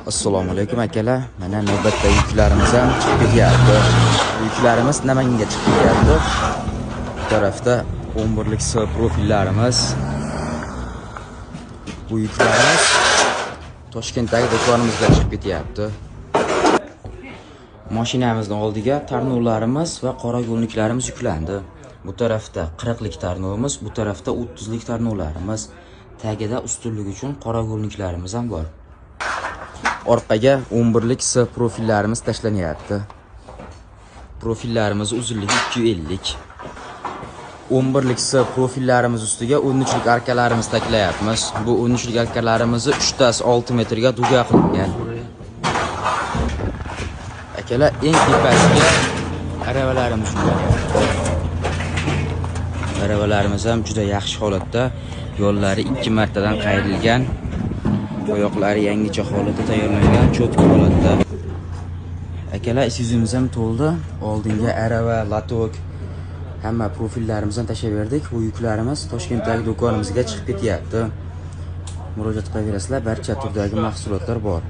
Assalomu alaykum akalar. Mana navbatdagi yuklarimiz ham chiqib ketyapti. Yuklarimiz Namanganga chiqib ketyapti. Bu tarafda 11lik S profillarimiz. Bu yuklarimiz Toshkentdagi do'konimizga chiqib ketyapti. Mashinamizning oldiga tarnovlarimiz va qora yo'lniklarimiz yuklandi. Bu tarafda 40lik tarnovimiz, bu tarafda 30lik tarnovlarimiz. Tagida ustunlik uchun qora yo'lniklarimiz ham bor. Orqaga 11lik S profillarimiz tashlanyapti. Profillarimiz uzunligi 250. 11lik S profillarimiz ustiga 13lik arkalarimiz taklayapmiz. Bu 13lik arkalarimizni 3 tasi 6 metrga duga qilingan. Akalar, eng tepasiga aravalarimiz yuklanyapti. Aravalarimiz ham juda yaxshi holatda. Yo'llari 2 martadan qayrilgan. Oyoqlari yangicha holatda tayyorlangan, cho'tki holatda. Akalar, Isuzimiz ham to'ldi. Oldinga arava, latok, hamma profillarimizni tashlab berdik. Bu yuklarimiz Toshkentdagi do'konimizga chiqib ketyapti. Murojaat qilaverasizlar, barcha turdagi mahsulotlar bor.